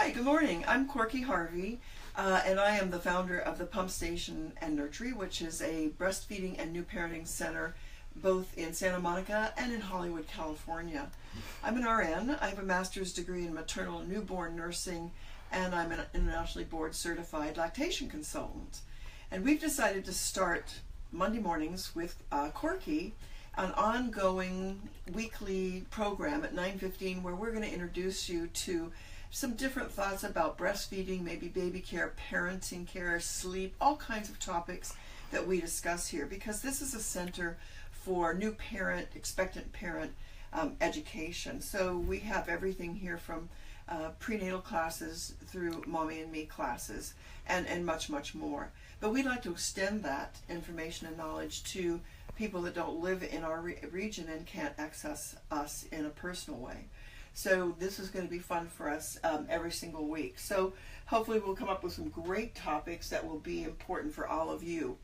Hi, good morning. I'm Corky Harvey, and I am the founder of the Pump Station and Nurtury, which is a breastfeeding and new parenting center both in Santa Monica and in Hollywood, California. I'm an RN. I have a master's degree in maternal and newborn nursing, and I'm an internationally board certified lactation consultant. And we've decided to start Monday mornings with Corky, an ongoing weekly program at 9:15 where we're going to introduce you to some different thoughts about breastfeeding, maybe baby care, parenting care, sleep, all kinds of topics that we discuss here, because this is a center for new parent, expectant parent education. So we have everything here from prenatal classes through mommy and me classes and much, much more. But we'd like to extend that information and knowledge to people that don't live in our region and can't access us in a personal way. So this is going to be fun for us every single week. So hopefully we'll come up with some great topics that will be important for all of you.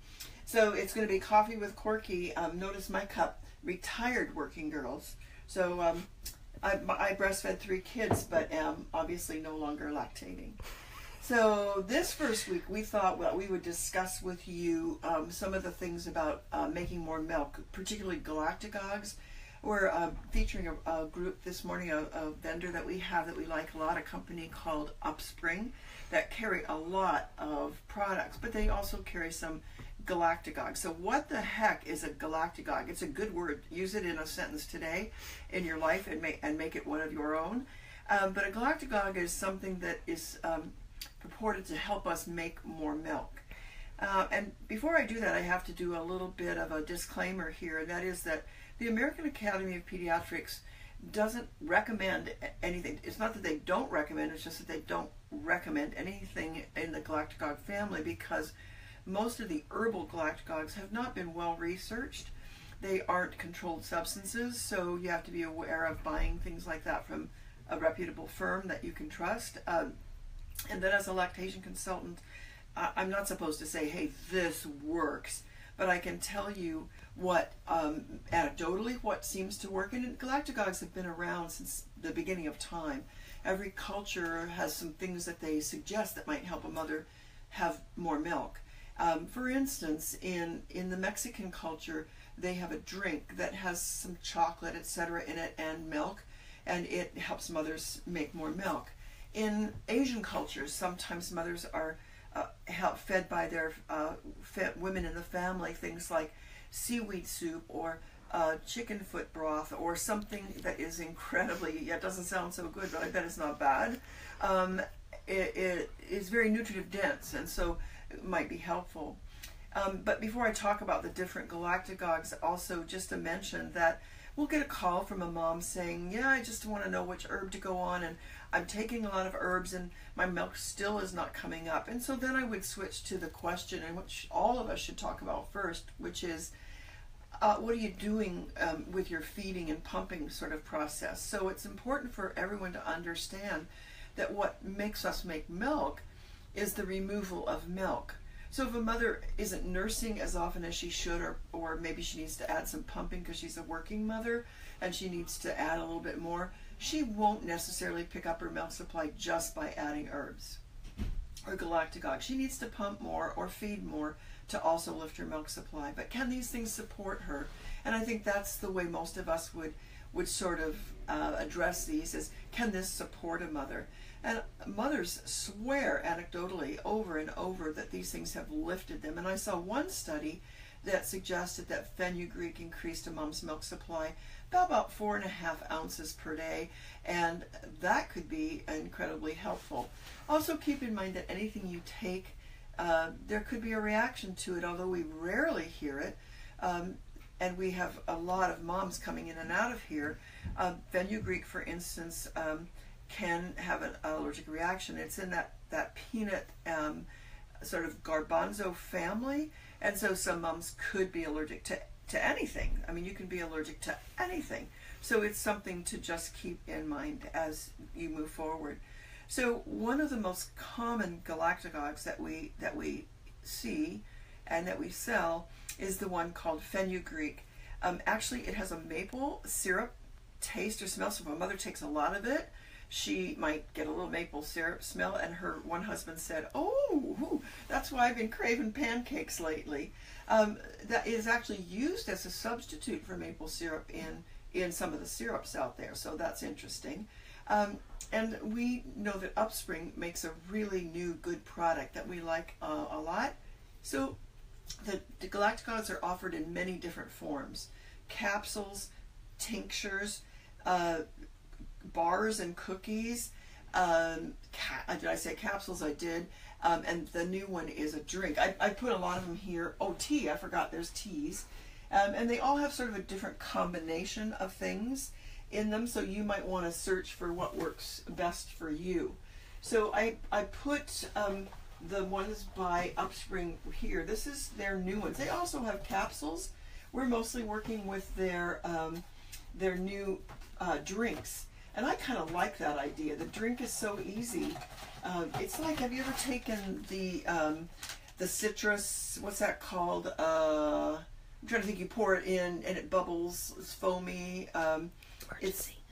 So it's going to be Coffee with Corky. Notice my cup, retired working girls. So I breastfed 3 kids, but am obviously no longer lactating. So this first week we thought we would discuss with you some of the things about making more milk, particularly galactagogues. We're featuring a group this morning, a vendor that we have that we like a lot, a company called Upspring, that carry a lot of products, but they also carry some galactagogues. So what the heck is a galactagogue? It's a good word. Use it in a sentence today in your life and make it one of your own. But a galactagogue is something that is purported to help us make more milk. And before I do that, I have to do a little bit of a disclaimer here, and that is that the American Academy of Pediatrics doesn't recommend anything. It's not that they don't recommend, it's just that they don't recommend anything in the galactagogue family, because most of the herbal galactagogues have not been well researched. They aren't controlled substances, so you have to be aware of buying things like that from a reputable firm that you can trust. And then as a lactation consultant, I'm not supposed to say, hey, this works, but I can tell you what, anecdotally, what seems to work. And galactagogues have been around since the beginning of time. Every culture has some things that they suggest that might help a mother have more milk. For instance, in the Mexican culture, they have a drink that has some chocolate, etc. in it and milk, and it helps mothers make more milk. In Asian cultures, sometimes mothers are fed by their women in the family things like seaweed soup or chicken foot broth or something that is incredibly, it doesn't sound so good, but I bet it's not bad. It is very nutritive dense, and so it might be helpful. But before I talk about the different galactagogues, also just to mention that we'll get a call from a mom saying, yeah, I just want to know which herb to go on, and I'm taking a lot of herbs and my milk still is not coming up. And so then I would switch to the question, and which all of us should talk about first, which is, what are you doing with your feeding and pumping sort of process? So it's important for everyone to understand that what makes us make milk is the removal of milk. So if a mother isn't nursing as often as she should, or maybe she needs to add some pumping because she's a working mother and she needs to add a little bit more, she won't necessarily pick up her milk supply just by adding herbs or galactagogue. She needs to pump more or feed more to also lift her milk supply. But can these things support her? And I think that's the way most of us would sort of address these, is can this support a mother? And mothers swear anecdotally over and over that these things have lifted them. And I saw one study that suggested that fenugreek increased a mom's milk supply by about 4.5 ounces per day, and that could be incredibly helpful. Also keep in mind that anything you take, there could be a reaction to it, although we rarely hear it. And we have a lot of moms coming in and out of here. Fenugreek, for instance, can have an allergic reaction. It's in that peanut sort of garbanzo family, and so some moms could be allergic to anything. I mean, you can be allergic to anything. So it's something to just keep in mind as you move forward. So one of the most common galactagogues that we see and that we sell is the one called fenugreek. Actually, it has a maple syrup taste or smell, so if a mother takes a lot of it, she might get a little maple syrup smell, and her one husband said, "Oh, that's why I've been craving pancakes lately." That is actually used as a substitute for maple syrup in some of the syrups out there, so that's interesting. And we know that Upspring makes a really new, good product that we like a lot. So the galacticons are offered in many different forms: capsules, tinctures, bars and cookies. Did I say capsules? I did. And the new one is a drink. I put a lot of them here. Oh, tea. I forgot there's teas. And they all have sort of a different combination of things in them, so you might want to search for what works best for you. So I put the ones by Upspring here. This is their new ones. They also have capsules. We're mostly working with their new drinks. And I kind of like that idea. The drink is so easy. It's like, have you ever taken the citrus, what's that called? I'm trying to think. You pour it in and it bubbles, it's foamy.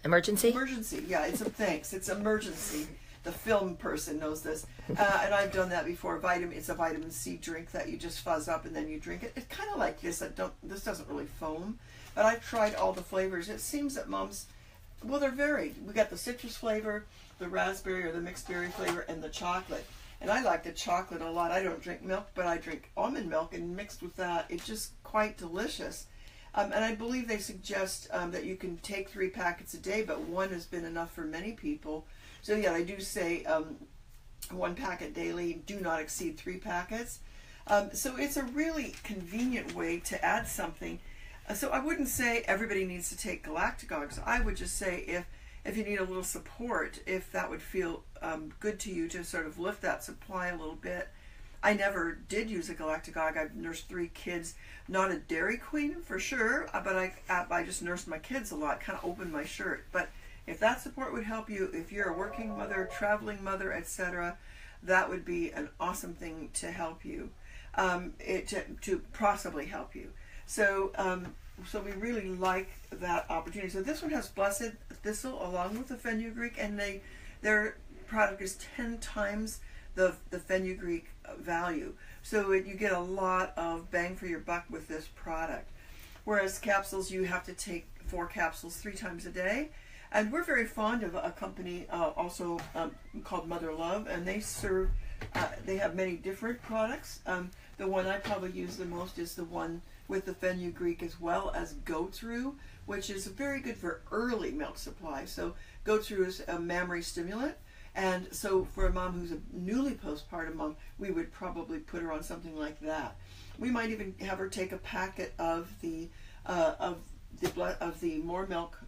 Emergency, yeah, it's emergency. The film person knows this. And I've done that before. It's a vitamin C drink that you just fuzz up and then you drink it. It's kind of like this. This doesn't really foam. But I've tried all the flavors. It seems that Mom's, well, they're varied. We got the citrus flavor, the raspberry or the mixed berry flavor, and the chocolate. And I like the chocolate a lot. I don't drink milk, but I drink almond milk, and mixed with that, it's just quite delicious. And I believe they suggest that you can take 3 packets a day, but 1 has been enough for many people. So yeah, they do say 1 packet daily, do not exceed 3 packets. So it's a really convenient way to add something. So I wouldn't say everybody needs to take galactagogues. I would just say if you need a little support, if that would feel good to you to sort of lift that supply a little bit. I never did use a galactagogue. I've nursed 3 kids, not a dairy queen for sure, but I just nursed my kids a lot, kind of opened my shirt. But if that support would help you, if you're a working mother, traveling mother, etc., that would be an awesome thing to help you, to possibly help you. So we really like that opportunity. So this one has blessed thistle along with the fenugreek, and their product is 10 times the fenugreek value. So you get a lot of bang for your buck with this product. Whereas capsules, you have to take 4 capsules 3 times a day. And we're very fond of a company also called Mother Love, and they have many different products. The one I probably use the most is the one with the fenugreek, as well as goat's rue, which is very good for early milk supply. So goat's rue is a mammary stimulant, and so for a mom who's a newly postpartum mom, we would probably put her on something like that. We might even have her take a packet of the more milk.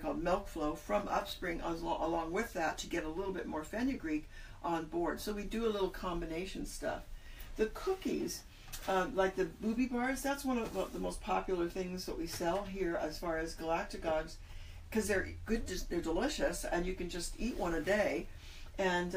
Called Milk Flow from Upspring along with that, to get a little bit more fenugreek on board. So we do a little combination stuff. The cookies, like the booby bars, that's one of the most popular things that we sell here as far as galactagogues, because they're good, they're delicious, and you can just eat one a day, and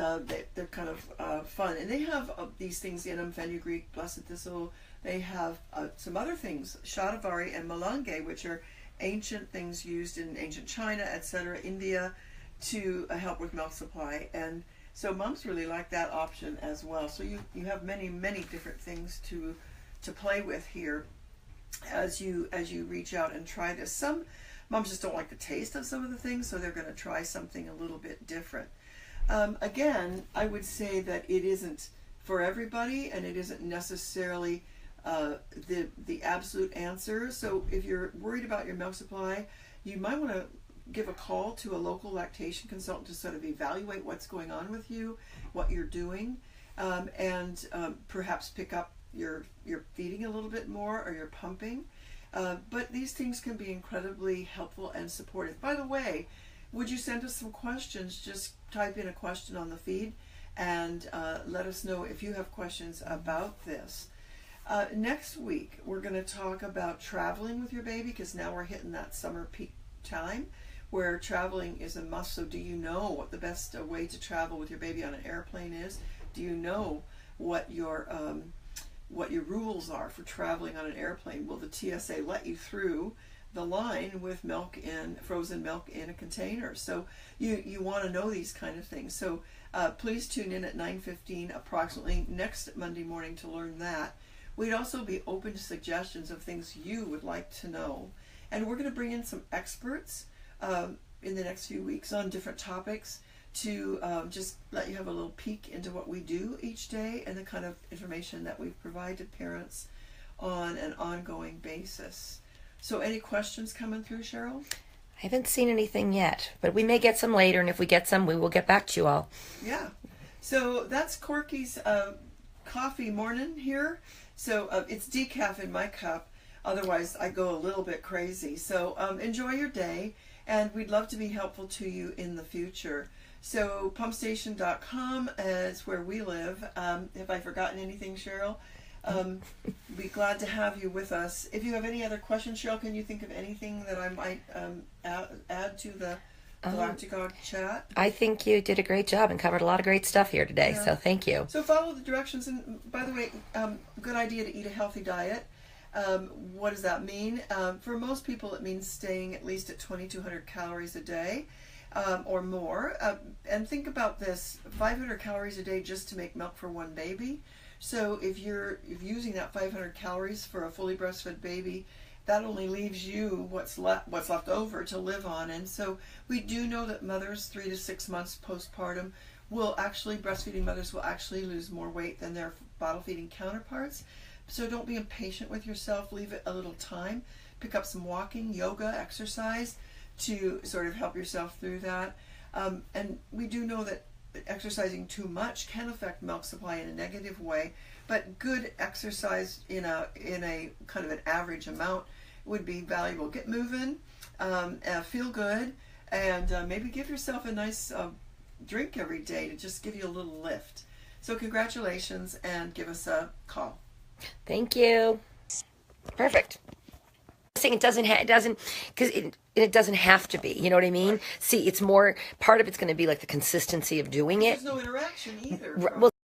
they're kind of fun. And they have these things in them: fenugreek, blessed thistle. They have some other things, shatavari and malunggay, which are ancient things used in ancient China, etc., India, to help with milk supply. And so moms really like that option as well. So you have many different things to play with here as you reach out and try this. Some moms just don't like the taste of some of the things, so they're going to try something a little bit different. Again, I would say that it isn't for everybody, and it isn't necessarily the absolute answer. So if you're worried about your milk supply, you might want to give a call to a local lactation consultant to sort of evaluate what's going on with you, what you're doing, and perhaps pick up your feeding a little bit more, or your pumping. But these things can be incredibly helpful and supportive. By the way, would you send us some questions? Just type in a question on the feed and let us know if you have questions about this. Next week, we're going to talk about traveling with your baby, because now we're hitting that summer peak time where traveling is a must. So do you know what the best way to travel with your baby on an airplane is? Do you know what your rules are for traveling on an airplane? Will the TSA let you through the line with milk in frozen milk in a container. So you want to know these kind of things. So please tune in at 9:15 approximately next Monday morning to learn that. We'd also be open to suggestions of things you would like to know. And we're going to bring in some experts in the next few weeks on different topics to just let you have a little peek into what we do each day and the kind of information that we provide to parents on an ongoing basis. So any questions coming through, Cheryl? I haven't seen anything yet, but we may get some later, and if we get some, we will get back to you all. Yeah. So that's Corky's coffee morning here. So it's decaf in my cup. Otherwise, I go a little bit crazy. So enjoy your day, and we'd love to be helpful to you in the future. So pumpstation.com is where we live. Have I forgotten anything, Cheryl? Be glad to have you with us. If you have any other questions, Cheryl, can you think of anything that I might add to the Galacticog chat? I think you did a great job and covered a lot of great stuff here today, so thank you. So follow the directions, and by the way, good idea to eat a healthy diet. What does that mean? For most people, it means staying at least at 2,200 calories a day or more. And think about this, 500 calories a day just to make milk for one baby. So if you're using that 500 calories for a fully breastfed baby, that only leaves you what's left over to live on. And so we do know that mothers 3 to 6 months postpartum breastfeeding mothers will actually lose more weight than their bottle feeding counterparts. So don't be impatient with yourself. Leave it a little time. Pick up some walking, yoga, exercise to sort of help yourself through that. And we do know that exercising too much can affect milk supply in a negative way, but good exercise in a kind of an average amount would be valuable. Get moving, feel good, and maybe give yourself a nice drink every day to just give you a little lift. So congratulations, and give us a call. Thank you. Perfect. It doesn't have to be, you know what I mean? Right. See, it's more, part of it's going to be like the consistency of doing it. There's no interaction either. Well,